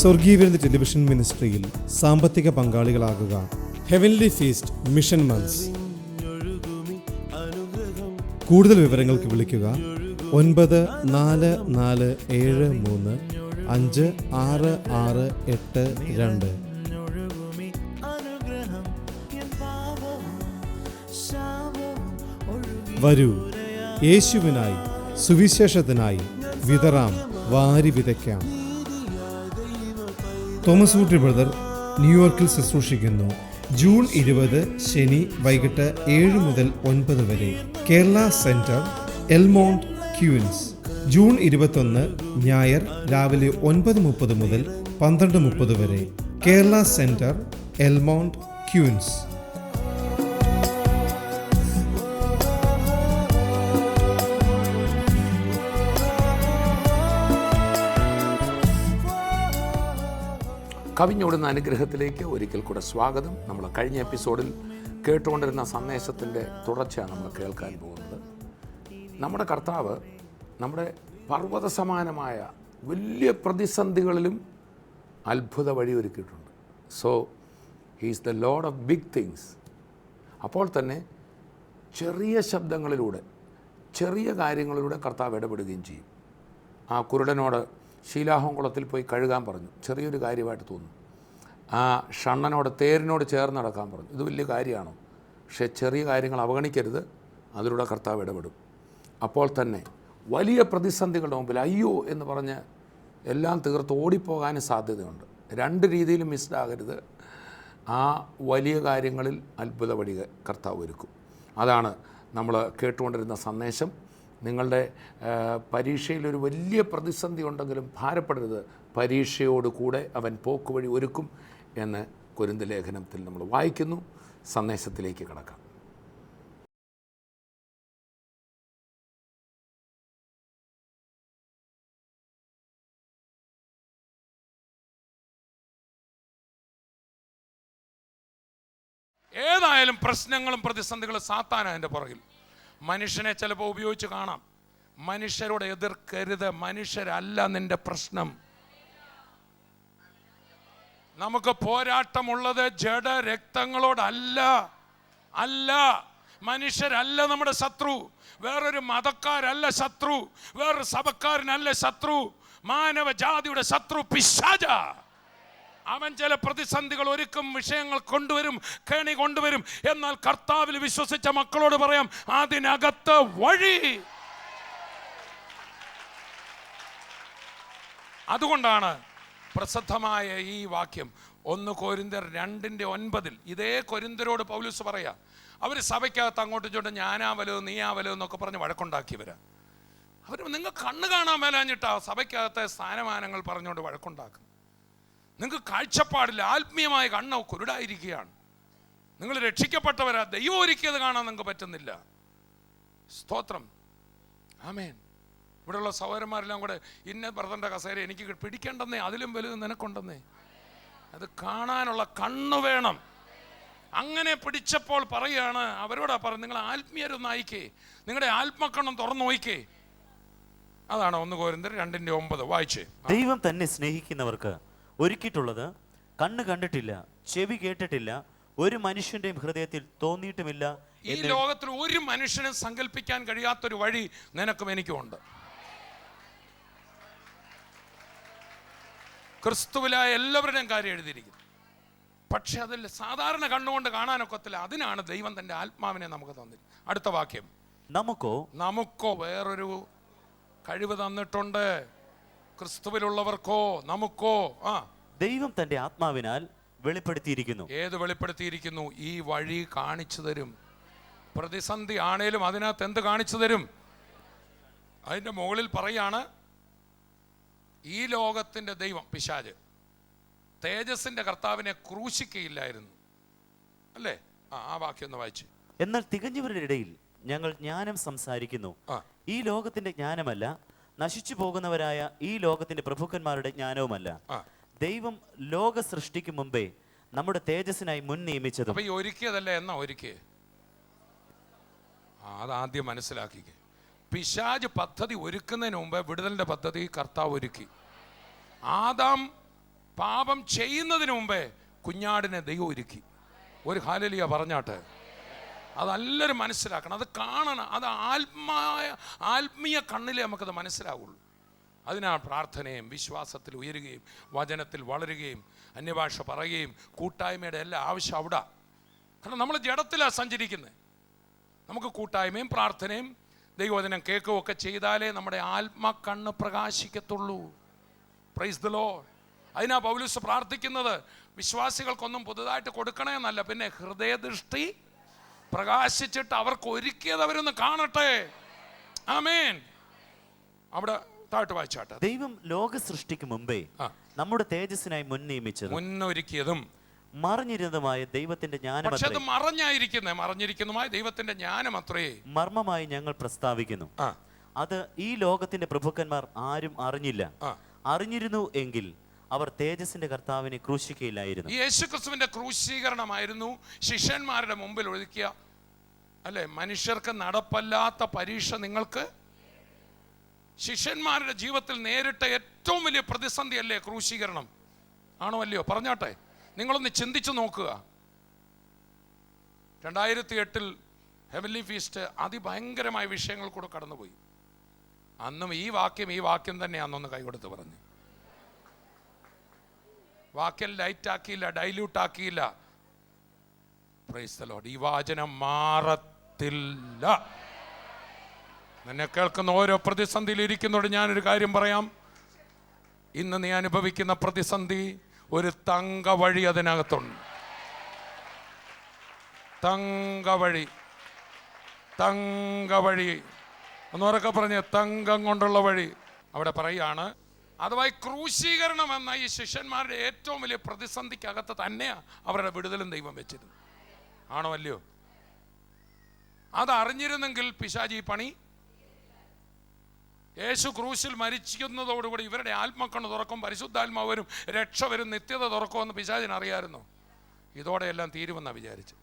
സ്വർഗീയ ടെലിവിഷൻ മിനിസ്ട്രിയിൽ സാമ്പത്തിക പങ്കാളികളാകുക. Heavenly feast mission months. കൂടുതൽ വിവരങ്ങൾക്ക് വിളിക്കുക 9447356682. വരൂ, യേശുവിനായി സുവിശേഷത്തിനായി വിതറാം, വാരി വിതയ്ക്കാം. തോമസ് ഊട്ടി ബ്രദർ ന്യൂയോർക്കിൽ ശുശ്രൂഷിക്കുന്നു. ജൂൺ 20 ശനി വൈകിട്ട് 7 മുതൽ 9 വരെ. കേരള സെന്റർ, എൽമോണ്ട്, ക്യൂൻസ്. ജൂൺ 21 ഞായർ രാവിലെ 9:30 മുതൽ 12:30 വരെ. കേരള സെന്റർ, എൽമോണ്ട്, ക്യൂൻസ്. കവിഞ്ഞോടുന്ന അനുഗ്രഹത്തിലേക്ക് ഒരിക്കൽ കൂടെ സ്വാഗതം. നമ്മൾ കഴിഞ്ഞ എപ്പിസോഡിൽ കേട്ടുകൊണ്ടിരുന്ന സന്ദേശത്തിൻ്റെ തുടർച്ചയാണ് നമ്മൾ കേൾക്കാൻ പോകുന്നത്. നമ്മുടെ കർത്താവ് നമ്മുടെ പർവ്വത സമാനമായ വലിയ പ്രതിസന്ധികളിലും അത്ഭുത വഴിയൊരുക്കിയിട്ടുണ്ട്. So he's the lord of big things. അപ്പോൾ തന്നെ ചെറിയ ശബ്ദങ്ങളിലൂടെ, ചെറിയ കാര്യങ്ങളിലൂടെ കർത്താവ് ഇടപെടുകയും ചെയ്യും. ആ കുരുടനോട് ശീലാഹോംകുളത്തിൽ പോയി കഴുകാൻ പറഞ്ഞു, ചെറിയൊരു കാര്യമായിട്ട് തോന്നുന്നു. ആ ഷണ്ണനോട് തേരിനോട് ചേർന്ന് നടക്കാൻ പറഞ്ഞു, ഇത് വലിയ കാര്യമാണോ? പക്ഷേ ചെറിയ കാര്യങ്ങൾ അവഗണിക്കരുത്, അതിലൂടെ കർത്താവ് ഇടപെടും. അപ്പോൾ തന്നെ വലിയ പ്രതിസന്ധികളുടെ മുമ്പിൽ അയ്യോ എന്ന് പറഞ്ഞ് എല്ലാം തീർത്ത് ഓടിപ്പോകാനും സാധ്യതയുണ്ട്. രണ്ട് രീതിയിലും മിസ്ഡാകരുത്. ആ വലിയ കാര്യങ്ങളിൽ അത്ഭുത വഴി കർത്താവ് ഒരുക്കും. അതാണ് നമ്മൾ കേട്ടുകൊണ്ടിരുന്ന സന്ദേശം. നിങ്ങളുടെ പരീക്ഷയിലൊരു വലിയ പ്രതിസന്ധി ഉണ്ടെങ്കിലും ഭാരപ്പെടരുത്, പരീക്ഷയോടുകൂടെ അവൻ പോക്കുവഴി ഒരുക്കും എന്ന് കൊരിന്ത് ലേഖനത്തിൽ നമ്മൾ വായിക്കുന്നു. സന്ദേശത്തിലേക്ക് കടക്കാം. ഏതായാലും പ്രശ്നങ്ങളും പ്രതിസന്ധികളും സാത്താനാണ് അതിൻ്റെ പുറകിൽ. മനുഷ്യനെ ചിലപ്പോൾ ഉപയോഗിച്ച് കാണാം. മനുഷ്യരോട് എതിർക്കരുത്, മനുഷ്യരല്ല നിന്റെ പ്രശ്നം. നമുക്ക് പോരാട്ടമുള്ളത് ജഡ രക്തങ്ങളോടല്ല. അല്ല, മനുഷ്യരല്ല നമ്മുടെ ശത്രു. വേറൊരു മതക്കാരല്ല ശത്രു, വേറൊരു സഭക്കാരനല്ല ശത്രു. മാനവജാതിയുടെ ശത്രു പിശാച. അവൻ ചില പ്രതിസന്ധികൾ ഒരുക്കും, വിഷയങ്ങൾ കൊണ്ടുവരും, കെണി കൊണ്ടുവരും. എന്നാൽ കർത്താവിൽ വിശ്വസിച്ച മക്കളോട് പറയാം, അതിനകത്ത് വഴി. അതുകൊണ്ടാണ് പ്രസിദ്ധമായ ഈ വാക്യം 1 കൊരിന്ത്യർ 2:9 ഇതേ കൊരിന്ത്യരോട് പൗലോസ് പറയാ. അവർ സഭയ്ക്കകത്ത് അങ്ങോട്ടും ഇങ്ങോട്ടും ഞാനാവലോ നീയാവലോ എന്നൊക്കെ പറഞ്ഞ് വഴക്കുണ്ടാക്കിയവരാ. അവർ നിങ്ങൾ കണ്ണ് കാണാൻ മേലാഞ്ഞിട്ടാ സഭയ്ക്കകത്തെ സ്ഥാനമാനങ്ങൾ പറഞ്ഞുകൊണ്ട് വഴക്കുണ്ടാക്കും. നിങ്ങൾക്ക് കാഴ്ചപ്പാടില്ല, ആത്മീയമായ കണ്ണ് കുരുടായിരിക്കുകയാണ്. നിങ്ങൾ രക്ഷിക്കപ്പെട്ടവരാ, ദൈവം ഒരുക്കിയത് കാണാൻ നിങ്ങൾക്ക് പറ്റുന്നില്ല. സ്തോത്രം, ആമേൻ. ഇവിടെയുള്ള സഹോദരന്മാരെല്ലാം കൂടെ ഇന്ന ബ്രദറിൻ്റെ കസേര എനിക്ക് പിടിക്കേണ്ടെന്നേ, അതിലും വലുത് നിനക്കുണ്ടെന്നേ. അത് കാണാനുള്ള കണ്ണ് വേണം. അങ്ങനെ പിടിച്ചപ്പോൾ പറയുകയാണ്, അവരോടാ പറഞ്ഞു, നിങ്ങൾ ആത്മീയരൊന്ന് അയക്കേ, നിങ്ങളുടെ ആത്മക്കണ്ണം തുറന്നു നോക്കേ. അതാണ് 1 കൊരിന്ത്യർ 2:9 വായിച്ചേ. ദൈവം തന്നെ സ്നേഹിക്കുന്നവർക്ക് ഒരുക്കിയിട്ടുള്ളത് കണ്ണ് കണ്ടിട്ടില്ല, ചെവി കേട്ടിട്ടില്ല, ഒരു മനുഷ്യന്റെയും ഹൃദയത്തിൽ തോന്നിയിട്ടുമില്ല. ഈ ലോകത്തിൽ ഒരു മനുഷ്യനും സങ്കല്പിക്കാൻ കഴിയാത്തൊരു വഴി നിനക്കും എനിക്കുമുണ്ട്. ക്രിസ്തുവിലായ എല്ലാവരുടെയും കാര്യം എഴുതിയിരിക്കുന്നു. പക്ഷെ അതിൽ സാധാരണ കണ്ണുകൊണ്ട് കാണാനൊക്കത്തില്ല. അതിനാണ് ദൈവം തൻ്റെ ആത്മാവിനെ നമുക്ക് തന്നിരിക്കുന്നത്. അടുത്ത വാക്യം, നമുക്കോ വേറൊരു കഴിവ് തന്നിട്ടുണ്ട്. ക്രിസ്തുവിലുള്ളവർക്കോ നമുക്കോ ദൈവം തന്റെ ആത്മാവിനാൽ വെളിപ്പെടുത്തിയിരിക്കുന്നു. ഏത് വെളിപ്പെടുത്തിയിരിക്കുന്നു? ഈ വഴി കാണിച്ചു തരും. പ്രതിസന്ധി ആണേലും അതിനകത്ത് എന്ത് കാണിച്ചു തരും? അതിൻ്റെ മുകളിൽ പറയാണ്, ഈ ലോകത്തിൻ്റെ ദൈവം പിശാച് തേജസ്സിന്റെ കർത്താവിനെ ക്രൂശിക്കയില്ലായിരുന്നു. അല്ലേ? ആ വാക്യം ഒന്ന് വായിച്ചു. എന്നാൽ തികഞ്ഞവരുടെ ഇടയിൽ ഞങ്ങൾ ജ്ഞാനം സംസാരിക്കുന്നു, ഈ ലോകത്തിന്റെ ജ്ഞാനമല്ല, നശിച്ചു പോകുന്നവരായ ഈ ലോകത്തിന്റെ പ്രഭുക്കന്മാരുടെ ജ്ഞാനവുമല്ല, ദൈവം ലോക സൃഷ്ടിക്ക് മുമ്പേ നമ്മുടെ തേജസ്സിനായി മുൻ നിയമിച്ചതും. അപ്പൊ ഈ ഒരുക്കിയതല്ല എന്നാ ഒരുക്കിയേ? അതാദ്യം മനസ്സിലാക്കിക്കേ. പിശാച് പദ്ധതി ഒരുക്കുന്നതിന് മുമ്പ് വിടുതലിന്റെ പദ്ധതി കർത്താവ് ഒരുക്കി. ആദാം പാപം ചെയ്യുന്നതിന് മുമ്പേ കുഞ്ഞാടിനെ ദൈവം ഒരുക്കി. ഒരു ഹല്ലേലൂയ പറഞ്ഞാട്ടെ. അതെല്ലാവരും മനസ്സിലാക്കണം, അത് കാണണം. അത് ആത്മീയ കണ്ണിലേ നമുക്കത് മനസ്സിലാവുള്ളൂ. അതിനാ പ്രാർത്ഥനയും വിശ്വാസത്തിൽ ഉയരുകയും വചനത്തിൽ വളരുകയും അന്യഭാഷ പറയുകയും കൂട്ടായ്മയുടെ എല്ലാ ആവശ്യം അവിടെ. കാരണം നമ്മൾ ജഡത്തിലാണ് സഞ്ചരിക്കുന്നത്. നമുക്ക് കൂട്ടായ്മയും പ്രാർത്ഥനയും ദൈവവചനം കേൾക്കുകയും ഒക്കെ ചെയ്താലേ നമ്മുടെ ആത്മകണ്ണ് പ്രകാശിക്കത്തുള്ളൂ. Praise the lord. അതിനാ പൗലോസ് പ്രാർത്ഥിക്കുന്നത് വിശ്വാസികൾക്കൊന്നും പുതുതായിട്ട് കൊടുക്കണേ എന്നല്ല, പിന്നെ ഹൃദയദൃഷ്ടി പ്രകാശിച്ചിട്ട് അവർക്ക് ഒരുക്കിയത് അവരൊന്ന് കാണട്ടെ. ആമേൻ. അവിടെ താഴ്ത്ത് വായിച്ചാട്ടെ. ദൈവം ലോക സൃഷ്ടിക്ക് മുമ്പേ നമ്മുടെ തേജസ്സിനായി മുന്നൊരുക്കിയതും മറഞ്ഞിരുന്നതുമായ ദൈവത്തിന്റെ ജ്ഞാനം, പക്ഷെ അത് മറഞ്ഞിരിക്കുന്നതുമായ ദൈവത്തിന്റെ ജ്ഞാനം അത്രേ മർമ്മമായി ഞങ്ങൾ പ്രസ്താവിക്കുന്നു. അത് ഈ ലോകത്തിന്റെ പ്രഭുക്കന്മാർ ആരും അറിഞ്ഞില്ല. അറിഞ്ഞിരുന്നു എങ്കിൽ അവർ തേജസ്സിന്റെ കർത്താവിനെ ക്രൂശിക്കയില്ലായിരുന്നു. യേശുക്രിസ്തുവിന്റെ ക്രൂശീകരണമായിരുന്നു ശിഷ്യന്മാരുടെ മുമ്പിൽ ഒഴുക്കിയ, അല്ലെ, മനുഷ്യർക്ക് നടപ്പല്ലാത്ത പരീക്ഷ നിങ്ങൾക്ക്. ശിഷ്യന്മാരുടെ ജീവിതത്തിൽ നേരിട്ട ഏറ്റവും വലിയ പ്രതിസന്ധി അല്ലേ ക്രൂശീകരണം? ആണോ അല്ലയോ? പറഞ്ഞാട്ടെ. നിങ്ങളൊന്ന് ചിന്തിച്ചു നോക്കുക. 2008 ഹെവൻലി ഫീസ്റ്റ് അതിഭയങ്കരമായ വിഷയങ്ങൾ കൂടെ കടന്നുപോയി. അന്നും ഈ വാക്യം തന്നെയാണെന്നൊന്ന് കൈകൊടുത്ത് പറഞ്ഞു. വാക്യം ലൈറ്റ് ആക്കിയില്ല, ഡൈല്യൂട്ട് ആക്കിയില്ല. Praise the lord. ഈ വചനം മാറത്തില്ല. എന്നെ കേൾക്കുന്ന ഓരോ പ്രതിസന്ധിയിൽ ഇരിക്കുന്നതോട് ഞാനൊരു കാര്യം പറയാം. ഇന്ന് നീ അനുഭവിക്കുന്ന പ്രതിസന്ധി ഒരു തങ്ക വഴി അതിനകത്തുണ്ട്. തങ്ക വഴി ഒന്നുറക്കെ പറഞ്ഞ്, തങ്കം കൊണ്ടുള്ള വഴി. അവിടെ പറയാണ്, അഥവാ ക്രൂശീകരണം എന്ന ഈ ശിഷ്യന്മാരുടെ ഏറ്റവും വലിയ പ്രതിസന്ധിക്കകത്ത് തന്നെയാണ് അവരുടെ വിടുതലും ദൈവം വെച്ചിരുന്നത്. ആണോ അല്ലയോ? അതറിഞ്ഞിരുന്നെങ്കിൽ പിശാചി പണി. യേശു ക്രൂശിൽ മരിക്കുന്നതോടുകൂടി ഇവരുടെ ആത്മക്കണ്ണ് തുറക്കും, പരിശുദ്ധാത്മാവരും രക്ഷ വരും, നിത്യത തുറക്കുമെന്ന് പിശാചിന് അറിയായിരുന്നു. ഇതോടെ എല്ലാം തീരുമെന്നാണ് വിചാരിച്ചു.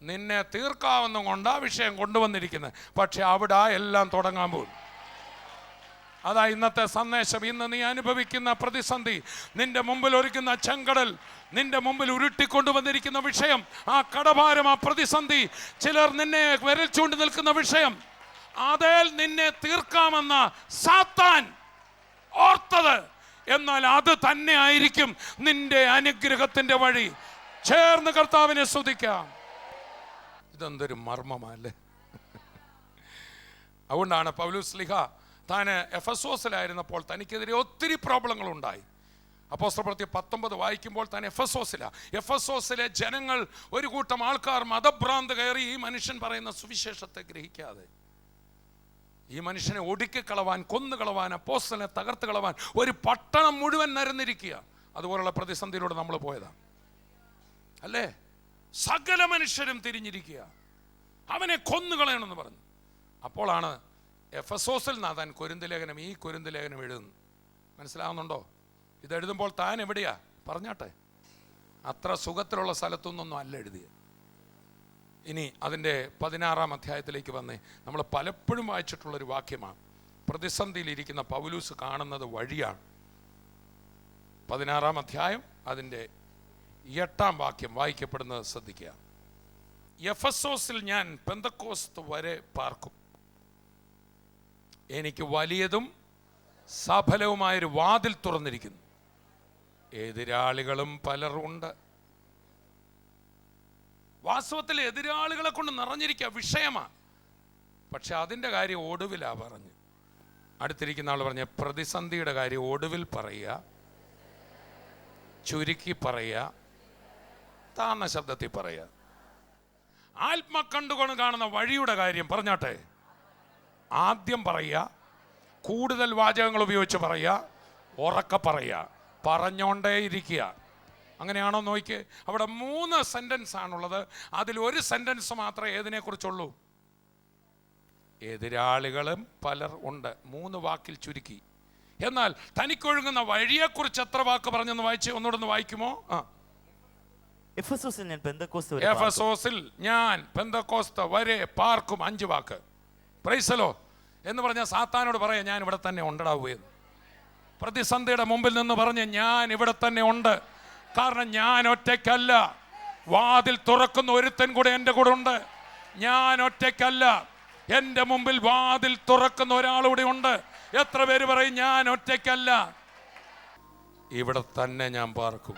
നിന്നെ തീർക്കാവുന്ന കൊണ്ടാ വിഷയം കൊണ്ടുവന്നിരിക്കുന്നത്. പക്ഷെ അവിടെ എല്ലാം തുടങ്ങാൻ പോകും. അതാ ഇന്നത്തെ സന്ദേശം. ഇന്ന് നീ അനുഭവിക്കുന്ന പ്രതിസന്ധി, നിന്റെ മുമ്പിൽ ഒരുക്കുന്ന ചെങ്കടൽ, നിന്റെ മുമ്പിൽ ഉരുട്ടിക്കൊണ്ടുവന്നിരിക്കുന്ന വിഷയം, ആ കടഭാരം, ആ പ്രതിസന്ധി, ചിലർ നിന്നെ വിരൽ ചൂണ്ടി നിൽക്കുന്ന വിഷയം, അതിൽ നിന്നെ തീർക്കാമെന്ന സാത്താൻ ഓർത്തത്, എന്നാൽ അത് തന്നെ ആയിരിക്കും നിന്റെ അനുഗ്രഹത്തിന്റെ വഴി. ചേർന്ന് കർത്താവിനെ സ്തുതിക്കാം. ഇതെന്തൊരു മർമ്മമല്ലേ. അതുകൊണ്ടാണ് പൗലോസ് ശ്ലീഹ താൻ എഫെസോസിലായിരുന്നപ്പോൾ തനിക്കെതിരെ ഒത്തിരി പ്രോബ്ലങ്ങൾ ഉണ്ടായി. അപ്പോസ്തലപ്രവൃത്തി 19 വായിക്കുമ്പോൾ താൻ എഫെസോസിലെ ജനങ്ങൾ, ഒരു കൂട്ടം ആൾക്കാർ മതഭ്രാന്ത് കയറി ഈ മനുഷ്യൻ പറയുന്ന സുവിശേഷത്തെ ഗ്രഹിക്കാതെ ഈ മനുഷ്യനെ ഒടുക്കിക്കളവാൻ, കൊന്നുകളവാൻ, അപ്പോസ്തലനെ തകർത്ത് കളവാൻ ഒരു പട്ടണം മുഴുവൻ നിരന്നിരിക്കുക. അതുപോലുള്ള പ്രതിസന്ധിയിലൂടെ നമ്മൾ പോയതാണ് അല്ലേ? സകല മനുഷ്യരും തിരിഞ്ഞിരിക്കുക, അവനെ കൊന്നുകളയണമെന്ന് പറഞ്ഞു. അപ്പോഴാണ് എഫെസോസിൽ നിന്നാണ് താൻ കൊരിന്ത് ലേഖനം, ഈ കൊരിന്ത് ലേഖനം എഴുതുന്നു. മനസ്സിലാവുന്നുണ്ടോ? ഇതെഴുതുമ്പോൾ താൻ എവിടെയാ? പറഞ്ഞാട്ടെ. അത്ര സുഖത്തിലുള്ള സ്ഥലത്തൊന്നും അല്ല എഴുതിയത്. ഇനി അതിൻ്റെ 16-ാം അധ്യായത്തിലേക്ക് വന്നേ. നമ്മൾ പലപ്പോഴും വായിച്ചിട്ടുള്ളൊരു വാക്യമാണ്. പ്രതിസന്ധിയിലിരിക്കുന്ന പൗലൂസ് കാണുന്നത് വഴിയാണ്. 16-ാം അധ്യായം അതിൻ്റെ 8-ാം വാക്യം വായിക്കപ്പെടുന്നത് ശ്രദ്ധിക്കുക. എഫെസോസിൽ ഞാൻ പെന്തക്കോസ്ത് വരെ പാർക്കും. എനിക്ക് വലിയതും സഫലവുമായൊരു വാതിൽ തുറന്നിരിക്കുന്നു. എതിരാളികളും പലരുണ്ട്. വാസ്തവത്തിൽ എതിരാളികളെ കൊണ്ട് നിറഞ്ഞിരിക്കുക വിഷയമാണ്. പക്ഷെ അതിൻ്റെ കാര്യം ഒടുവിലാ പറഞ്ഞ്. അടുത്തിരിക്കുന്ന ആൾ പറഞ്ഞ പ്രതിസന്ധിയുടെ കാര്യം ഒടുവിൽ പറയുക, ചുരുക്കി പറയുക, താഴ്ന്ന ശബ്ദത്തിൽ പറയുക. ആത്മക്കണ്ടുകൊണ്ട് കാണുന്ന വഴിയുടെ കാര്യം പറഞ്ഞാട്ടെ. ആദ്യം പറയുക, കൂടുതൽ വാചകങ്ങൾ ഉപയോഗിച്ച് പറയുക, ഉറക്കെ പറയുക, പറഞ്ഞോണ്ടേ ഇരിക്കുക. അങ്ങനെയാണോ നോക്കിയേ. അവിടെ 3 സെന്റൻസ് ആണുള്ളത്. അതിൽ ഒരു സെന്റൻസ് മാത്രമേ ഏതിനെക്കുറിച്ചുള്ളൂ? എതിരാളികളും പലർ ഉണ്ട്. 3 വാക്കിൽ ചുരുക്കി. എന്നാൽ തനിക്കൊഴുകുന്ന വഴിയെക്കുറിച്ച് എത്ര വാക്ക് പറഞ്ഞെന്ന് വായിച്ച് ഒന്നുകൂടെ വായിക്കുമോ? എഫെസോസിൽ ഞാൻ പെന്തക്കോസ്ത് വരെ പാർക്കും. 5 വാക്ക്. പ്രൈസ് ദി ലോർഡ് എന്ന് പറഞ്ഞാൽ സാത്താനോട് പറയാം, ഞാൻ ഇവിടെ തന്നെ ഉണ്ടടാവുകയെന്ന്. പ്രതിസന്ധിയുടെ മുമ്പിൽ നിന്ന് പറഞ്ഞ് ഞാൻ ഇവിടെ തന്നെ ഉണ്ട്. കാരണം ഞാൻ ഒറ്റയ്ക്കല്ല. വാതിൽ തുറക്കുന്ന ഒരുത്തൻ കൂടെ എൻ്റെ കൂടെ ഉണ്ട്. ഞാൻ ഒറ്റയ്ക്കല്ല. എൻ്റെ മുമ്പിൽ വാതിൽ തുറക്കുന്ന ഒരാളൂടെ ഉണ്ട്. എത്ര പേര് പറയും ഞാൻ ഒറ്റയ്ക്കല്ല, ഇവിടെ തന്നെ ഞാൻ പാർക്കും.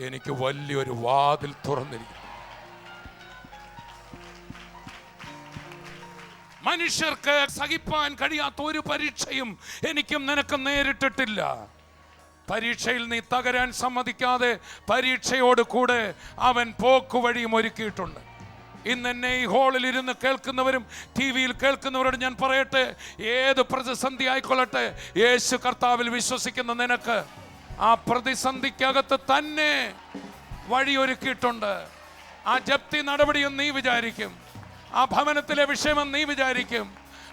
എനിക്ക് വലിയൊരു വാതിൽ തുറന്നിരിക്കും. മനുഷ്യർക്ക് സഹിപ്പാൻ കഴിയാത്ത ഒരു പരീക്ഷയും എനിക്കും നിനക്കും നേരിട്ടിട്ടില്ല. പരീക്ഷയിൽ നീ തകരാൻ സമ്മതിക്കാതെ പരീക്ഷയോട് കൂടെ അവൻ പോക്കുവഴിയും ഒരുക്കിയിട്ടുണ്ട്. ഇന്ന് എന്നെ ഈ ഹാളിൽ ഇരുന്ന് കേൾക്കുന്നവരും TV-യിൽ കേൾക്കുന്നവരോട് ഞാൻ പറയട്ടെ, ഏത് പ്രതിസന്ധി ആയിക്കൊള്ളട്ടെ, യേശു കർത്താവിൽ വിശ്വസിക്കുന്ന നിനക്ക് ആ പ്രതിസന്ധിക്കകത്ത് തന്നെ വഴിയൊരുക്കിയിട്ടുണ്ട്. ആ ജപ്തി നടപടിയും നീ വിചാരിക്കും, ആ ഭവനത്തിലെ വിഷയമെന്ന് നീ വിചാരിക്കും,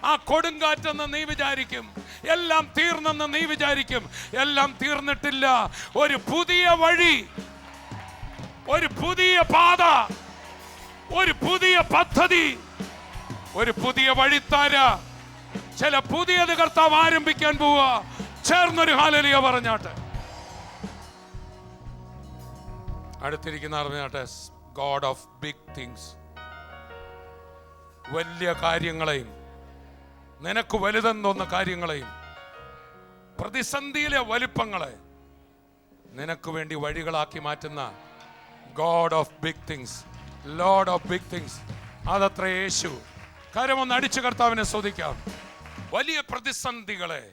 ആ കൊടുങ്കാറ്റെന്ന് നീ വിചാരിക്കും, എല്ലാം തീർന്നെന്ന് നീ വിചാരിക്കും. എല്ലാം തീർന്നിട്ടില്ല. ഒരു പുതിയ വഴി, ഒരു പുതിയ പാത, ഒരു പുതിയ പദ്ധതി, ഒരു പുതിയ വഴിത്താര, ചില പുതിയത് കർത്താവ് ആരംഭിക്കാൻ പോവുക. ചേർന്നൊരു ഹല്ലേലൂയ പറഞ്ഞാട്ടെ. അടുത്തിരിക്കുന്ന പറഞ്ഞാട്ടെ, ഗോഡ് ഓഫ് ബിഗ് തിങ്സ്. വലിയ കാര്യങ്ങളെയും നിനക്ക് വലുതെന്ന് തോന്നുന്ന കാര്യങ്ങളെയും പ്രതിസന്ധിയിലെ വലിപ്പങ്ങളെ നിനക്ക് വേണ്ടി വഴികളാക്കി മാറ്റുന്ന God of big things, Lord of big things, അതത്ര യേശു. കരമൊന്ന് അടിച്ചു കർത്താവിനെ സ്തുതിക്കാം. വലിയ പ്രതിസന്ധികളെ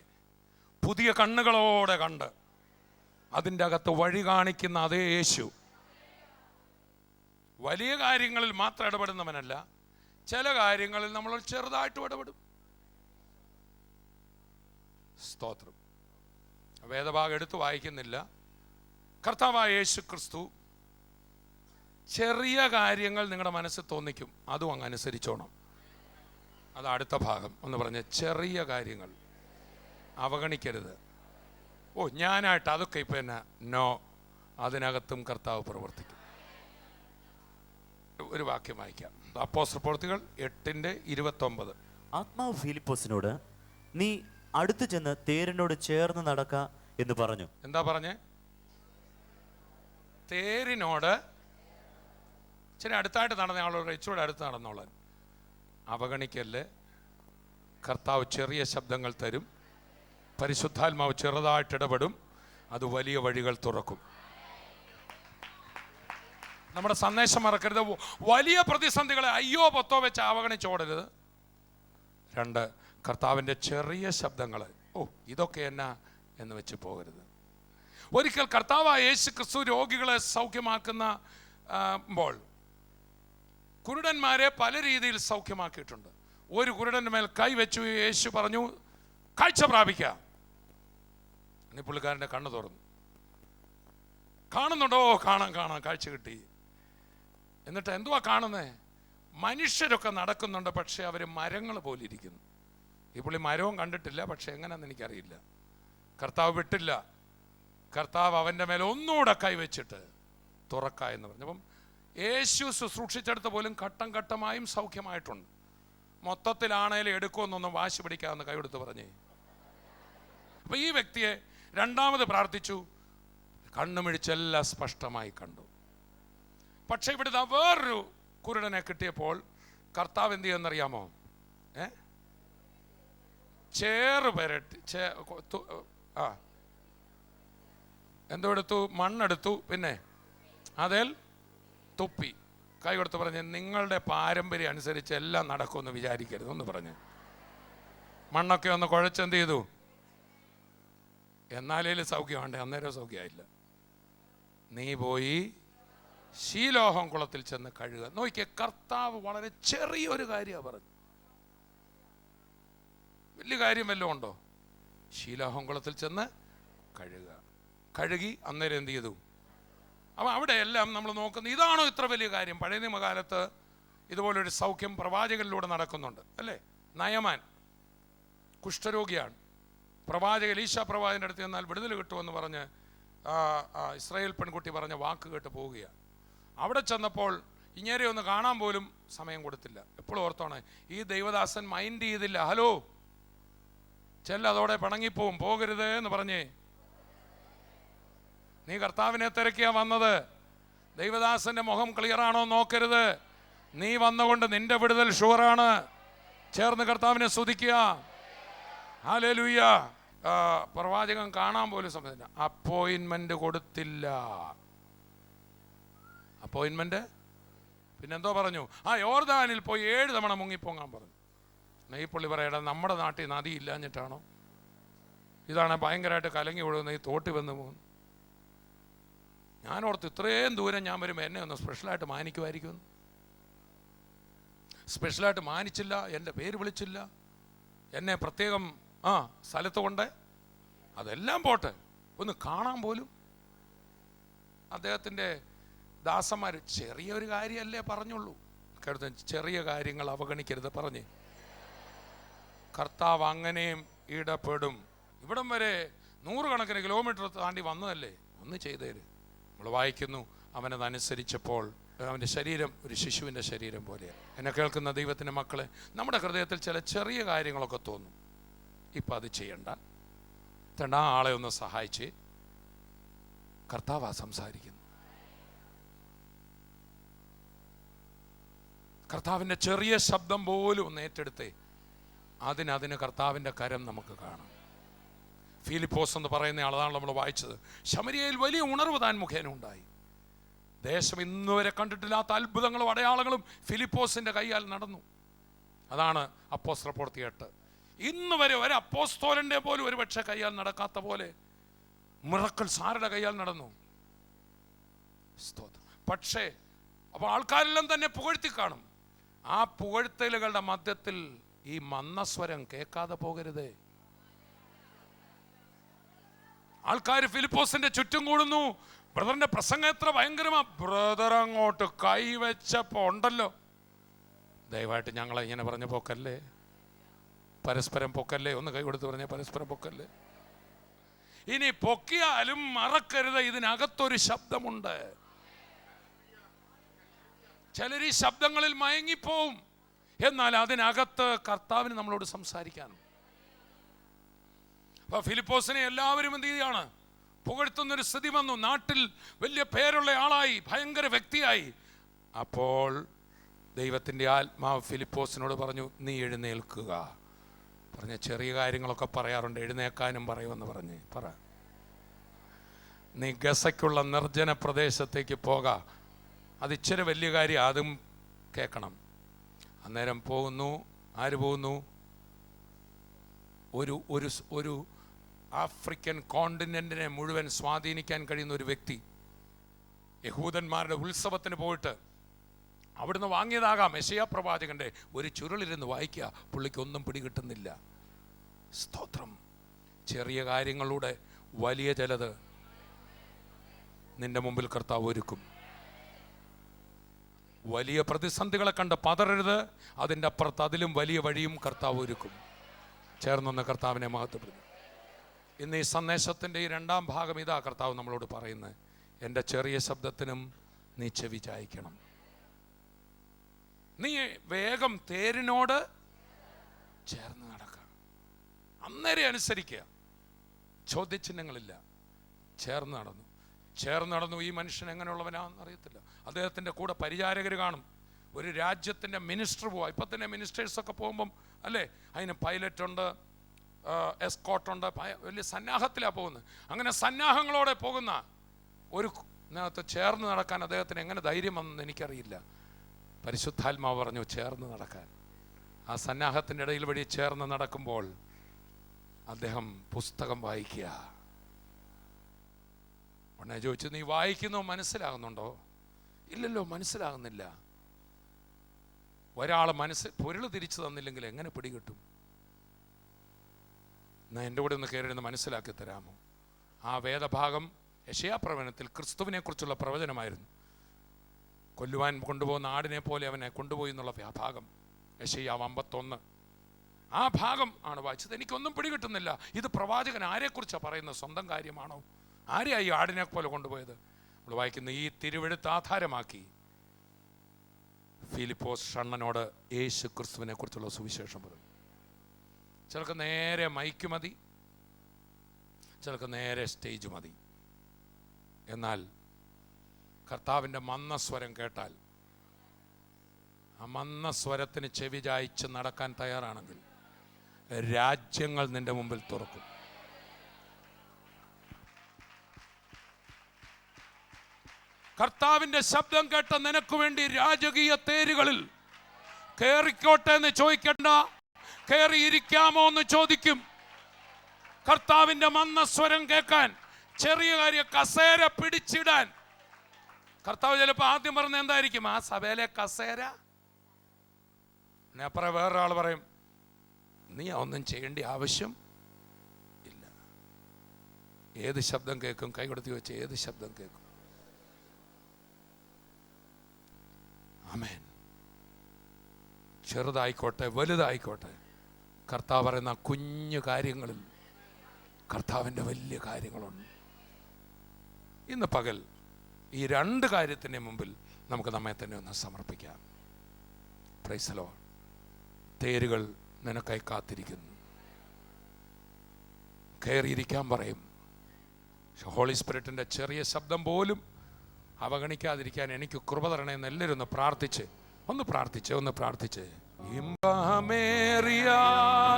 പുതിയ കണ്ണുകളോടെ കണ്ട് അതിൻ്റെ അകത്ത് വഴി കാണിക്കുന്ന അതേ യേശു. വലിയ കാര്യങ്ങളിൽ മാത്രം ഇടപെടുന്നവനല്ല, ചില കാര്യങ്ങളിൽ നമ്മൾ ചെറുതായിട്ട് ഇടപെടും. സ്തോത്രം. വേദഭാഗം എടുത്ത് വായിക്കുന്നില്ല. കർത്താവായ യേശു ക്രിസ്തു ചെറിയ കാര്യങ്ങൾ നിങ്ങളുടെ മനസ്സിൽ തോന്നിക്കും, അതും അങ്ങ് അനുസരിച്ചോണം. അത് അടുത്ത ഭാഗം ഒന്ന് പറഞ്ഞ്, ചെറിയ കാര്യങ്ങൾ അവഗണിക്കരുത്. ഓ ഞാനായിട്ട് അതൊക്കെ ഇപ്പം എന്നാ, നോ, അതിനകത്തും കർത്താവ് പ്രവർത്തിക്കും. ഒരു വാക്യം വായിക്കാം. അപ്പോസ്തല പ്രവൃത്തികൾ 8:29. ആത്മാവ് ഫിലിപ്പോസിനോട് നീ അടുത്തു ചെന്ന് തേരിനോട് ചേർന്ന് നടക്ക എന്ന് പറഞ്ഞു. എന്താ പറഞ്ഞേ? തേരിനോട് ഇച്ചിരി അടുത്തായിട്ട് നടന്ന ആളോട് ഇച്ചിരി അടുത്ത് നടന്നോളാൻ. അവഗണിക്കല്ലേ. കർത്താവ് ചെറിയ ശബ്ദങ്ങൾ തരും, പരിശുദ്ധാത്മാവ് ചെറുതായിട്ട് ഇടപെടും, അത് വലിയ വഴികൾ തുറക്കും. നമ്മുടെ സന്ദേശം മറക്കരുത്. വലിയ പ്രതിസന്ധികളെ അയ്യോ പൊത്തോ വെച്ച് അവഗണിച്ചോടരുത്. 2, കർത്താവിൻ്റെ ചെറിയ ശബ്ദങ്ങൾ, ഓ ഇതൊക്കെ എന്നാ എന്ന് വെച്ച് പോകരുത്. ഒരിക്കൽ കർത്താവായ യേശു ക്രിസ്തു രോഗികളെ സൗഖ്യമാക്കുമ്പോൾ കുരുടന്മാരെ പല രീതിയിൽ സൗഖ്യമാക്കിയിട്ടുണ്ട്. ഒരു കുരുടൻ്റെ മേൽ കൈവച്ചു യേശു പറഞ്ഞു കാഴ്ച പ്രാപിക്കാം. പുള്ളിക്കാരൻ്റെ കണ്ണ് തുറന്നു. കാണുന്നുണ്ടോ? കാണാം, കാഴ്ച കിട്ടി. എന്നിട്ട് എന്തുവാ കാണുന്നേ? മനുഷ്യരൊക്കെ നടക്കുന്നുണ്ട്, പക്ഷെ അവർ മരങ്ങൾ പോലെ ഇരിക്കുന്നു. ഈ പുള്ളി മരവും കണ്ടിട്ടില്ല, പക്ഷെ എങ്ങനെയാണെന്ന് എനിക്കറിയില്ല. കർത്താവ് വിട്ടില്ല. കർത്താവ് അവൻ്റെ മേലെ ഒന്നുകൂടെ കൈവച്ചിട്ട് തുറക്ക എന്ന് പറഞ്ഞു. അപ്പം യേശു ശുശ്രൂഷിച്ചെടുത്ത് പോലും ഘട്ടം ഘട്ടമായും സൗഖ്യമായിട്ടുണ്ട്. മൊത്തത്തിലാണേലും എടുക്കുമെന്നൊന്നും വാശി പിടിക്കാമെന്ന് കൈയെടുത്ത് പറഞ്ഞേ. അപ്പം ഈ വ്യക്തിയെ രണ്ടാമത് പ്രാർത്ഥിച്ചു, കണ്ണുമിഴിച്ചെല്ലാം സ്പഷ്ടമായി കണ്ടു. പക്ഷെ ഇവിടുത്തെ വേറൊരു കുരുടനെ കിട്ടിയപ്പോൾ കർത്താവ് എന്ത് ചെയ്യുമെന്നറിയാമോ? ചേറ് പെരട്ടി എന്തോ എടുത്തു? മണ്ണെടുത്തു, പിന്നെ അതിൽ തുപ്പി. കൈ കൊടുത്ത് പറഞ്ഞ് നിങ്ങളുടെ പാരമ്പര്യം അനുസരിച്ച് എല്ലാം നടക്കുമെന്ന് വിചാരിക്കരുത് ഒന്ന് പറഞ്ഞ്. മണ്ണൊക്കെ ഒന്ന് കുഴച്ചെന്ത് ചെയ്തു? എന്നാലേലും സൗഖ്യമുണ്ട്. അന്നേരം സൗഖ്യമായില്ല. നീ പോയി ശീലോഹം കുളത്തിൽ ചെന്ന് കഴുകുക. നോക്കിയ കർത്താവ് വളരെ ചെറിയൊരു കാര്യമാണ് പറഞ്ഞു. വലിയ കാര്യം വല്ലതും ഉണ്ടോ? ശീലോഹം കുളത്തിൽ ചെന്ന് കഴുകുക. കഴുകി അന്നേരം എന്ത് ചെയ്തു? അപ്പം അവിടെ എല്ലാം നമ്മൾ നോക്കുന്നത് ഇതാണോ ഇത്ര വലിയ കാര്യം? പഴയ നിയമകാലത്ത് ഇതുപോലൊരു സൗഖ്യം പ്രവാചകനിലൂടെ നടക്കുന്നുണ്ട് അല്ലേ? നയമാൻ കുഷ്ഠരോഗിയാണ്. പ്രവാചകൻ ഈശാ പ്രവാചകൻ്റെ അടുത്ത് ചെന്നാൽ വിടുതൽ കിട്ടുമെന്ന് പറഞ്ഞ് ഇസ്രായേൽ പെൺകുട്ടി പറഞ്ഞ വാക്ക് കേട്ട് പോവുകയാണ്. അവിടെ ചെന്നപ്പോൾ ഇങ്ങേരെ ഒന്ന് കാണാൻ പോലും സമയം കൊടുത്തില്ല. എപ്പോഴും ഓർത്തോണേ, ഈ ദൈവദാസൻ മൈൻഡ് ചെയ്തില്ല. ഹലോ, അതോടെ പിണങ്ങിപ്പോവും. പോകരുത് എന്ന് പറഞ്ഞേ. നീ കർത്താവിനെ തിരക്കിയാ വന്നത്. ദൈവദാസന്റെ മുഖം ക്ലിയറാണോ നോക്കരുത്. നീ വന്നുകൊണ്ട് നിന്റെ വിടുതൽ ഷുവറാണ്. ചേർന്ന് കർത്താവിനെ സ്തുതിക്കുക. ഹല്ലേലൂയ. പ്രവാചകൻ കാണാൻ പോലും സമയമില്ല. അപ്പോയിന്റ്മെന്റ് കൊടുത്തില്ല. അപ്പോയിന്റ്മെന്റ് പിന്നെന്തോ പറഞ്ഞു? യോർദാനിൽ പോയി 7 തവണ മുങ്ങിപ്പോങ്ങാൻ പറഞ്ഞു. ഈ പുള്ളി പറയടാ, നമ്മുടെ നാട്ടിൽ നദി ഇല്ലാഞ്ഞിട്ടാണോ? ഇതാണ് ഭയങ്കരമായിട്ട് കലങ്ങി ഒഴുകുന്ന ഈ തോട്ടി വന്ന് പോകുന്നു. ഞാനോർത്ത് ഇത്രയും ദൂരം ഞാൻ വരുമ്പോൾ എന്നെ ഒന്ന് സ്പെഷ്യലായിട്ട് മാനിക്കുമായിരിക്കും. സ്പെഷ്യലായിട്ട് മാനിച്ചില്ല, എൻ്റെ പേര് വിളിച്ചില്ല, എന്നെ പ്രത്യേകം സ്ഥലത്ത് കൊണ്ട്. അതെല്ലാം പോട്ടെ, ഒന്ന് കാണാൻ പോലും അദ്ദേഹത്തിൻ്റെ ദാസന്മാർ ചെറിയൊരു കാര്യമല്ലേ പറഞ്ഞുള്ളൂ. കേട്ടോ, ചെറിയ കാര്യങ്ങൾ അവഗണിക്കരുത് പറഞ്ഞ്. കർത്താവ് അങ്ങനെയും ഇടപെടും. ഇവിടം വരെ 100 കണക്കിന് കിലോമീറ്റർ താണ്ടി വന്നതല്ലേ, ഒന്ന് ചെയ്തേര്. നമ്മൾ വായിക്കുന്നു, അവനതനുസരിച്ചപ്പോൾ അവൻ്റെ ശരീരം ഒരു ശിശുവിൻ്റെ ശരീരം പോലെയാണ്. എന്നെ കേൾക്കുന്ന ദൈവത്തിൻ്റെ മക്കളെ, നമ്മുടെ ഹൃദയത്തിൽ ചില ചെറിയ കാര്യങ്ങളൊക്കെ തോന്നും. ഇപ്പം അത് ചെയ്യണ്ട. ആ ആളെ ഒന്ന് സഹായിച്ച്. കർത്താവാ സംസാരിക്കുന്നു. കർത്താവിൻ്റെ ചെറിയ ശബ്ദം പോലും ഒന്ന് ഏറ്റെടുത്തേ. അതിന് കർത്താവിൻ്റെ കരം നമുക്ക് കാണാം. ഫിലിപ്പോസ് എന്ന് പറയുന്ന ആളാണ് നമ്മൾ വായിച്ചത്. ശമരിയയിൽ വലിയ ഉണർവ് താൻ മുഖേന ഉണ്ടായി. ദേശം ഇന്നുവരെ കണ്ടിട്ടില്ലാത്ത അത്ഭുതങ്ങളും അടയാളങ്ങളും ഫിലിപ്പോസിൻ്റെ കൈയാൽ നടന്നു. അതാണ് അപ്പോസ്തല പ്രവൃത്തി 8. ഇന്ന് വരെ ഒരു അപ്പോസ്തോലൻ്റെ പോലും ഒരു പക്ഷേ കൈയാൽ നടക്കാത്ത പോലെ മിറക്കിൾസ് ആരുടെ കൈയാൽ നടന്നു? സ്തോത്രം. പക്ഷേ അപ്പോൾ ആൾക്കാരെല്ലാം തന്നെ പുകഴ്ത്തി കാണും. ആ പുകഴ്ത്തലുകളുടെ മധ്യത്തിൽ ഈ മന്ദസ്വരം കേൾക്കാതെ പോകരുതേ. ആൾക്കാർ ഫിലിപ്പോസിന്റെ ചുറ്റും കൂടുന്നു. ബ്രദറിന്റെ പ്രസംഗം എത്ര ഭയങ്കരമാ. ബ്രദർ അങ്ങോട്ട് കൈവച്ചപ്പോ ഉണ്ടല്ലോ. ദയവായിട്ട് ഞങ്ങളെ ഇങ്ങനെ പറഞ്ഞ പോക്കല്ലേ, പരസ്പരം പൊക്കല്ലേ. ഒന്ന് കൈ കൊടുത്ത് പറഞ്ഞ പരസ്പരം പൊക്കല്ലേ. ഇനി പൊക്കിയാലും മറക്കരുത്, ഇതിനകത്തൊരു ശബ്ദമുണ്ട്. ചിലർ ഈ ശബ്ദങ്ങളിൽ മയങ്ങിപ്പോവും. എന്നാൽ അതിനകത്ത് കർത്താവിന് നമ്മളോട് സംസാരിക്കാനും. അപ്പൊ ഫിലിപ്പോസിനെ എല്ലാവരും എന്ത് ചെയ്യാണ്? പുകഴ്ത്തുന്നൊരു സ്ഥിതി വന്നു. നാട്ടിൽ വലിയ പേരുള്ള ആളായി, ഭയങ്കര വ്യക്തിയായി. അപ്പോൾ ദൈവത്തിൻ്റെ ആത്മാവ് ഫിലിപ്പോസിനോട് പറഞ്ഞു, നീ എഴുന്നേൽക്കുക. പറഞ്ഞ ചെറിയ കാര്യങ്ങളൊക്കെ പറയാറുണ്ട്, എഴുന്നേക്കാനും പറയുമെന്ന് പറഞ്ഞ് പറ. നീ ഗസയ്ക്കുള്ള നിർജ്ജന പ്രദേശത്തേക്ക് പോക. അത് ഇച്ചിരി വലിയ കാര്യം, അതും കേൾക്കണം. അന്നേരം പോകുന്നു. ആര് പോകുന്നു? ഒരു ഒരു ഒരു ആഫ്രിക്കൻ കോണ്ടിനെന്റിനെ മുഴുവൻ സ്വാധീനിക്കാൻ കഴിയുന്ന ഒരു വ്യക്തി. യഹൂദന്മാരുടെ ഉത്സവത്തിന് പോയിട്ട് അവിടുന്ന് വാങ്ങിയതാകാം യെശയ്യാ പ്രവാചകന്റെ ഒരു ചുരുളിരുന്ന് വായിക്കുക. പുള്ളിക്കൊന്നും പിടികിട്ടുന്നില്ല. സ്തോത്രം. ചെറിയ കാര്യങ്ങളുടെ വലിയ ചിലത് നിന്റെ മുമ്പിൽ കർത്താവ് ഒരുക്കും. വലിയ പ്രതിസന്ധികളെ കണ്ട് പതറരുത്. അതിൻ്റെ അപ്പുറത്ത് അതിലും വലിയ വഴിയും കർത്താവ് ഒരുക്കും. ചേർന്നൊന്ന് കർത്താവിനെ മഹത്വപ്പെടുത്തും. ഇന്ന് ഈ സന്ദേശത്തിൻ്റെ ഈ 2ാം ഭാഗം ഇതാ കർത്താവ് നമ്മളോട് പറയുന്നത്. എൻ്റെ ചെറിയ ശബ്ദത്തിനും നീ ചെവി ചായ്ക്കണം. നീ വേഗം തേരിനോട് ചേർന്ന് നടക്കുക. അന്നേരം അനുസരിക്കുക. ചോദ്യചിഹ്നങ്ങളില്ല. ചേർന്ന് നടന്നു. ഈ മനുഷ്യൻ എങ്ങനെയുള്ളവനാണെന്ന് അറിയത്തില്ല. അദ്ദേഹത്തിൻ്റെ കൂടെ പരിചാരകർ കാണും. ഒരു രാജ്യത്തിൻ്റെ മിനിസ്റ്റർ പോവാം. ഇപ്പം തന്നെ മിനിസ്റ്റേഴ്സൊക്കെ പോകുമ്പം അല്ലേ, അതിന് പൈലറ്റുണ്ട്, എസ്കോട്ടുണ്ട്, വലിയ സന്നാഹത്തിലാണ് പോകുന്നത്. അങ്ങനെ സന്നാഹങ്ങളോടെ പോകുന്ന ഒരു ഇതിനകത്ത് ചേർന്ന് നടക്കാൻ അദ്ദേഹത്തിന് എങ്ങനെ ധൈര്യം വന്നെന്ന് എനിക്കറിയില്ല. പരിശുദ്ധാത്മാവ് പറഞ്ഞു ചേർന്ന് നടക്കാൻ. ആ സന്നാഹത്തിൻ്റെ ഇടയിൽ വഴി ചേർന്ന് നടക്കുമ്പോൾ അദ്ദേഹം പുസ്തകം വായിക്കുക. ഉടനെ ചോദിച്ചു, നീ വായിക്കുന്നോ മനസ്സിലാകുന്നുണ്ടോ? ഇല്ലല്ലോ, മനസ്സിലാകുന്നില്ല. ഒരാൾ പൊരുൾ തിരിച്ചു തന്നില്ലെങ്കിൽ എങ്ങനെ പിടികിട്ടും? എന്നാൽ എൻ്റെ കൂടെ ഒന്ന് കയറിയിരുന്ന് മനസ്സിലാക്കി തരാമോ? ആ വേദഭാഗം യെശയ്യാ പ്രവചനത്തിൽ ക്രിസ്തുവിനെ കുറിച്ചുള്ള പ്രവചനമായിരുന്നു. കൊല്ലുവാൻ കൊണ്ടുപോകുന്ന ആടിനെ പോലെ അവനെ കൊണ്ടുപോയി എന്നുള്ള ഭാഗം യെശയ്യാ 51. ആ ഭാഗം ആണ് വായിച്ചത്. എനിക്കൊന്നും പിടികിട്ടുന്നില്ല. ഇത് പ്രവാചകൻ ആരെക്കുറിച്ചാണ് പറയുന്നത്? സ്വന്തം കാര്യമാണോ? ആരെയായി ആടിനെ പോലെ കൊണ്ടുപോയത്? നമ്മൾ വായിക്കുന്ന ഈ തിരുവെഴുത്ത് ആധാരമാക്കി ഫിലിപ്പോസ് ഷണ്ണനോട് യേശു ക്രിസ്തുവിനെ കുറിച്ചുള്ള സുവിശേഷം പറഞ്ഞു. ചിലർക്ക് നേരെ മൈക്ക് മതി, ചിലർക്ക് നേരെ സ്റ്റേജ് മതി. എന്നാൽ കർത്താവിൻ്റെ മന്ദസ്വരം കേട്ടാൽ, ആ മന്ദസ്വരത്തിന് ചെവി ചായ്ച്ച് നടക്കാൻ തയ്യാറാണെങ്കിൽ രാജ്യങ്ങൾ നിന്റെ മുമ്പിൽ തുറക്കും. കർത്താവിൻ്റെ ശബ്ദം കേട്ട നിനക്ക് വേണ്ടി രാജകീയ തേരുകളിൽ കയറിക്കോട്ടെ എന്ന് ചോദിക്കണ്ട, കയറിയിരിക്കാമോ എന്ന് ചോദിക്കും. കർത്താവിൻ്റെ മന്ദസ്വരം കേൾക്കാൻ, ചെറിയ കാര്യം കസേര പിടിച്ചിടാൻ. കർത്താവ് ചിലപ്പോൾ ആദ്യം പറഞ്ഞ എന്തായിരിക്കും? ആ സഭയിലെ കസേര. അപ്പുറം വേറൊരാൾ പറയും, നീ ഒന്നും ചെയ്യേണ്ട ആവശ്യം ഇല്ല. ഏത് ശബ്ദം കേൾക്കും? കൈ കൊടുത്തി വെച്ച് ഏത് ശബ്ദം കേൾക്കും? ആമേൻ. ചെറുതായിക്കോട്ടെ വലുതായിക്കോട്ടെ, കർത്താവ് പറയുന്ന കുഞ്ഞു കാര്യങ്ങളിൽ കർത്താവിൻ്റെ വലിയ കാര്യങ്ങളുണ്ട്. ഇന്ന് പകൽ ഈ രണ്ട് കാര്യത്തിൻ്റെ മുമ്പിൽ നമുക്ക് നമ്മെ തന്നെ ഒന്ന് സമർപ്പിക്കാം. Price the Lord. തേരുകൾ നിനക്കായി കാത്തിരിക്കുന്നു. കയറിയിരിക്കാൻ പറയും. ഹോളി സ്പിരിറ്റിൻ്റെ ചെറിയ ശബ്ദം പോലും അവഗണിക്കാതിരിക്കാൻ എനിക്ക് കൃപ തരണമെന്ന് എല്ലാവരും ഒന്ന് പ്രാർത്ഥിച്ച് ഇമ്പമേറിയ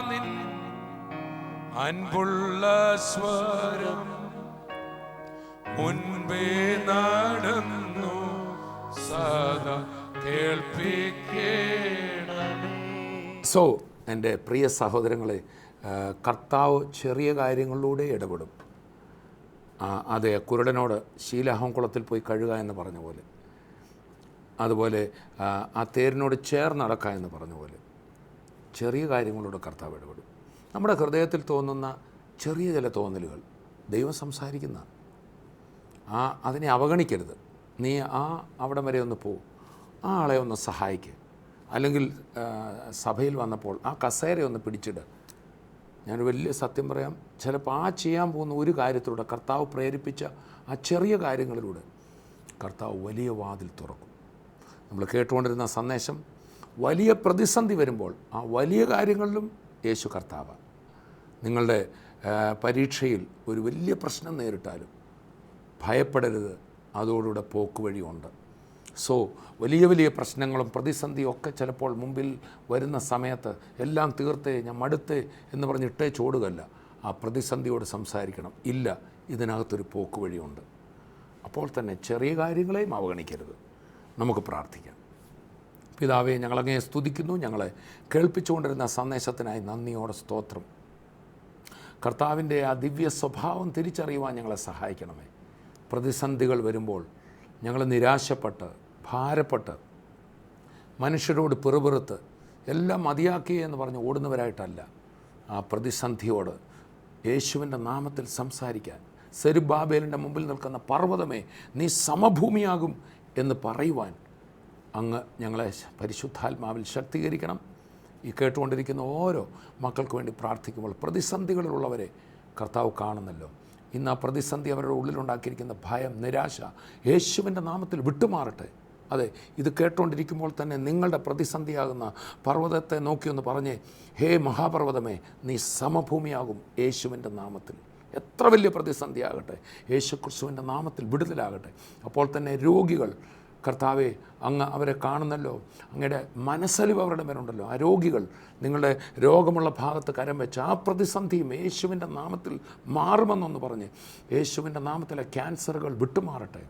നിൻ അൻപുള്ള സ്വരം മുൻപേ നടന്നു സദാ കേൾപ്പിക്കണമേ. സോ എൻ്റെ പ്രിയ സഹോദരങ്ങളെ, കർത്താവ് ചെറിയ കാര്യങ്ങളിലൂടെ ഇടപെടും. അതെ, കുരുടനോട് ശീലാഹംകുളത്തിൽ പോയി കഴുകുക എന്ന് പറഞ്ഞ പോലെ, അതുപോലെ ആ തേരിനോട് ചേർന്ന് നടക്കുക എന്ന് പറഞ്ഞ പോലെ ചെറിയ കാര്യങ്ങളോട് കർത്താവ് ഇടപെടും. നമ്മുടെ ഹൃദയത്തിൽ തോന്നുന്ന ചെറിയ ചില തോന്നലുകൾ ദൈവം സംസാരിക്കുന്ന, അതിനെ അവഗണിക്കരുത്. നീ അവിടം വരെ ഒന്ന് പോ, ആ ആളെ ഒന്ന് സഹായിക്കുക. അല്ലെങ്കിൽ സഭയിൽ വന്നപ്പോൾ ആ കസേര ഒന്ന് പിടിച്ചിട്. ഞാനൊരു വലിയ സത്യം പറയാം, ചിലപ്പോൾ ചെയ്യാൻ പോകുന്ന ഒരു കാര്യത്തിലൂടെ കർത്താവ് പ്രേരിപ്പിച്ച ആ ചെറിയ കാര്യങ്ങളിലൂടെ കർത്താവ് വലിയ വാതിൽ തുറക്കും. നമ്മൾ കേട്ടുകൊണ്ടിരുന്ന സന്ദേശം, വലിയ പ്രതിസന്ധി വരുമ്പോൾ ആ വലിയ കാര്യങ്ങളിലും യേശു കർത്താവ്. നിങ്ങളുടെ പരീക്ഷയിൽ ഒരു വലിയ പ്രശ്നം നേരിട്ടാലും ഭയപ്പെടരുത്, അതോടുകൂടെ പോക്കുവഴിയുണ്ട്. സോ വലിയ വലിയ പ്രശ്നങ്ങളും പ്രതിസന്ധിയും ഒക്കെ ചിലപ്പോൾ മുമ്പിൽ വരുന്ന സമയത്ത് എല്ലാം തീർത്തേ, ഞാൻ മടുത്തേ എന്ന് പറഞ്ഞ് ഇട്ടേച്ചോടുകയല്ല, ആ പ്രതിസന്ധിയോട് സംസാരിക്കണം. ഇല്ല, ഇതിനകത്തൊരു പോക്കുവഴിയുണ്ട്. അപ്പോൾ തന്നെ ചെറിയ കാര്യങ്ങളെയും അവഗണിക്കരുത്. നമുക്ക് പ്രാർത്ഥിക്കാം. പിതാവേ, ഞങ്ങളങ്ങേ സ്തുതിക്കുന്നു. ഞങ്ങളെ കേൾപ്പിച്ചുകൊണ്ടിരുന്ന സന്ദേശത്തിനായി നന്ദിയോടെ സ്തോത്രം. കർത്താവിൻ്റെ ആ ദിവ്യ സ്വഭാവം തിരിച്ചറിയുവാൻ ഞങ്ങളെ സഹായിക്കണമേ. പ്രതിസന്ധികൾ വരുമ്പോൾ ഞങ്ങൾ നിരാശപ്പെട്ട് ഭാരപ്പെട്ട് മനുഷ്യരോട് പിറുപിറുത്ത് എല്ലാം മതിയാക്കി എന്ന് പറഞ്ഞ് ഓടുന്നവരായിട്ടല്ല, ആ പ്രതിസന്ധിയോട് യേശുവിൻ്റെ നാമത്തിൽ സംസാരിക്കാൻ, സെരുബ്ബാബേലിൻ്റെ മുമ്പിൽ നിൽക്കുന്ന പർവ്വതമേ നീ സമഭൂമിയാകും എന്ന് പറയുവാൻ അങ്ങ് ഞങ്ങളെ പരിശുദ്ധാത്മാവിൽ ശക്തീകരിക്കണം. ഈ കേട്ടുകൊണ്ടിരിക്കുന്ന ഓരോ മക്കൾക്ക് വേണ്ടി പ്രാർത്ഥിക്കുമ്പോൾ പ്രതിസന്ധികളിലുള്ളവരെ കർത്താവ് കാണുന്നല്ലോ. ഇന്ന് ആ പ്രതിസന്ധി അവരുടെ ഉള്ളിലുണ്ടാക്കിയിരിക്കുന്ന ഭയം, നിരാശ യേശുവിൻ്റെ നാമത്തിൽ വിട്ടുമാറട്ടെ. അതെ, ഇത് കേട്ടുകൊണ്ടിരിക്കുമ്പോൾ തന്നെ നിങ്ങളുടെ പ്രതിസന്ധിയാകുന്ന പർവ്വതത്തെ നോക്കിയൊന്ന് പറഞ്ഞേ, ഹേ മഹാപർവ്വതമേ നീ സമഭൂമിയാകും യേശുവിൻ്റെ നാമത്തിൽ. എത്ര വലിയ പ്രതിസന്ധിയാകട്ടെ, യേശു ക്രിസ്തുവിൻ്റെ നാമത്തിൽ വിടുതലാകട്ടെ. അപ്പോൾ തന്നെ രോഗികൾ, കർത്താവെ അങ്ങ് അവരെ കാണുന്നല്ലോ, അങ്ങയുടെ മനസ്സലിവ് അവരുടെ മേലുണ്ടല്ലോ. ആ രോഗികൾ നിങ്ങളുടെ രോഗമുള്ള ഭാഗത്ത് കരം വെച്ച് ആ പ്രതിസന്ധിയും യേശുവിൻ്റെ നാമത്തിൽ മാറുമെന്നൊന്ന് പറഞ്ഞ് യേശുവിൻ്റെ നാമത്തിലെ ക്യാൻസറുകൾ വിട്ടുമാറട്ടെ.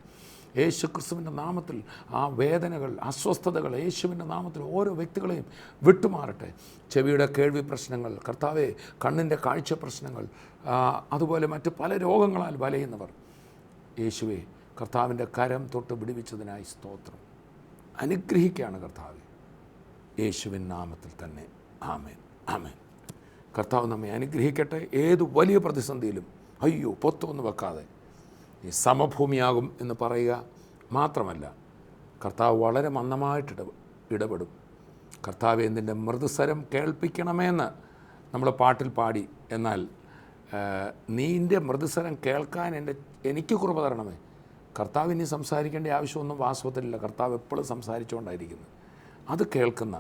യേശു ക്രിസ്തുവിൻ്റെ നാമത്തിൽ ആ വേദനകൾ, അസ്വസ്ഥതകൾ യേശുവിൻ്റെ നാമത്തിൽ ഓരോ വ്യക്തികളെയും വിട്ടുമാറട്ടെ. ചെവിയുടെ കേൾവി പ്രശ്നങ്ങൾ, കർത്താവെ കണ്ണിൻ്റെ കാഴ്ച പ്രശ്നങ്ങൾ, അതുപോലെ മറ്റ് പല രോഗങ്ങളാൽ വലയുന്നവർ, യേശുവെ കർത്താവിൻ്റെ കരം തൊട്ട് വിടുവിച്ചതിനായി സ്തോത്രം. അനുഗ്രഹിക്കുകയാണ് കർത്താവ്, യേശുവിൻ നാമത്തിൽ തന്നെ. ആമേൻ, ആമേൻ. കർത്താവ് നമ്മെ അനുഗ്രഹിക്കട്ടെ. ഏത് വലിയ പ്രതിസന്ധിയിലും അയ്യോ പൊത്തൊന്ന് വെക്കാതെ ഈ സമഭൂമിയാകും എന്ന് പറയുക മാത്രമല്ല, കർത്താവ് വളരെ മന്ദമായിട്ട് ഇടപെടും. കർത്താവ് എന്തിൻ്റെ മൃദുസ്വരം കേൾപ്പിക്കണമെന്ന് നമ്മൾ പാട്ടിൽ പാടി. എന്നാൽ നീൻ്റെ മൃദുസ്വരം കേൾക്കാൻ എനിക്ക് കൃപ തരണമേ. കർത്താവ് ഇനി സംസാരിക്കേണ്ട ആവശ്യമൊന്നും വാസ്തവത്തിലില്ല. കർത്താവ് എപ്പോഴും സംസാരിച്ചുകൊണ്ടായിരിക്കുന്നത്. അത് കേൾക്കുന്ന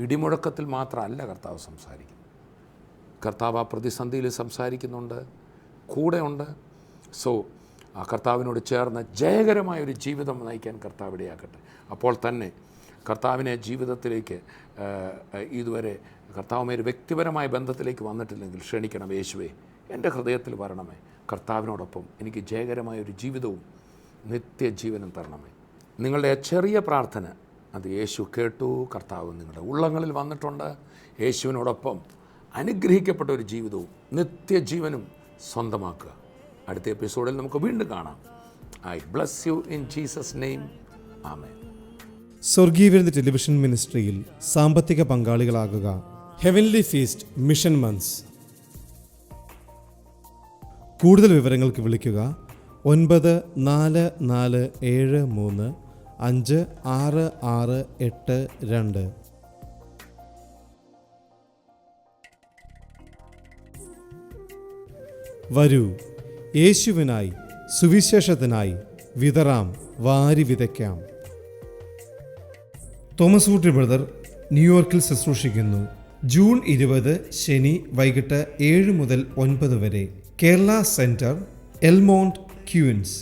ഇടിമുഴക്കത്തിൽ മാത്രമല്ല കർത്താവ് സംസാരിക്കുന്നത്. കർത്താവ് ആ പ്രതിസന്ധിയിൽ സംസാരിക്കുന്നുണ്ട്, കൂടെയുണ്ട്. സോ ആ കർത്താവിനോട് ചേർന്ന് ജയകരമായൊരു ജീവിതം നയിക്കാൻ കർത്താവ് ഇടയാക്കട്ടെ. അപ്പോൾ തന്നെ കർത്താവിനെ ജീവിതത്തിലേക്ക് ഇതുവരെ കർത്താവുമായി ഒരു വ്യക്തിപരമായ ബന്ധത്തിലേക്ക് വന്നിട്ടില്ലെങ്കിൽ ക്ഷണിക്കണം. യേശുവേ, എൻ്റെ ഹൃദയത്തിൽ വരണമേ, കർത്താവിനോടൊപ്പം എനിക്ക് ജയകരമായൊരു ജീവിതവും നിത്യജീവനും തരണമേ. നിങ്ങളുടെ ചെറിയ പ്രാർത്ഥന അത് യേശു കേട്ടു. കർത്താവ് നിങ്ങളുടെ ഉള്ളങ്ങളിൽ വന്നിട്ടുണ്ട്. യേശുവിനോടൊപ്പം അനുഗ്രഹിക്കപ്പെട്ട ഒരു ജീവിതവും നിത്യജീവനും സ്വന്തമാക്കുക. അടുത്ത എപ്പിസോഡിൽ നമുക്ക് വീണ്ടും കാണാം. I bless you in Jesus name. ആമേൻ. സ്വർഗീയ വിരുന്ന് ടെലിവിഷൻ മിനിസ്ട്രിയിൽ സാമ്പത്തിക പങ്കാളികളാകുക. Heavenly feast mission months. കൂടുതൽ വിവരങ്ങൾക്ക് വിളിക്കുക 9447356682. വരൂ, യേശുവിനായി സുവിശേഷത്തിനായി വിതറാം, വാരി വിതയ്ക്കാം. തോമസ് ഊട്ടി ബ്രദർ ന്യൂയോർക്കിൽ ശുശ്രൂഷിക്കുന്നു. ജൂൺ 20 ശനി വൈകിട്ട് 7 മുതൽ 9 വരെ കേരള സെൻറ്റർ, എൽമോണ്ട്, ക്യൂൻസ്.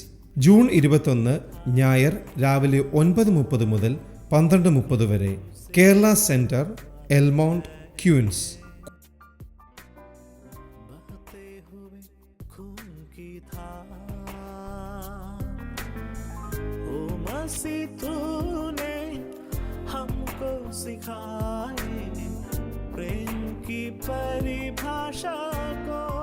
ജൂൺ 21 ഞായർ രാവിലെ 9:30 മുതൽ 12:30 വരെ കേരള സെൻറ്റർ, എൽമോണ്ട്, ക്യൂൻസ്. सिखाए प्रेम की परिभाषा को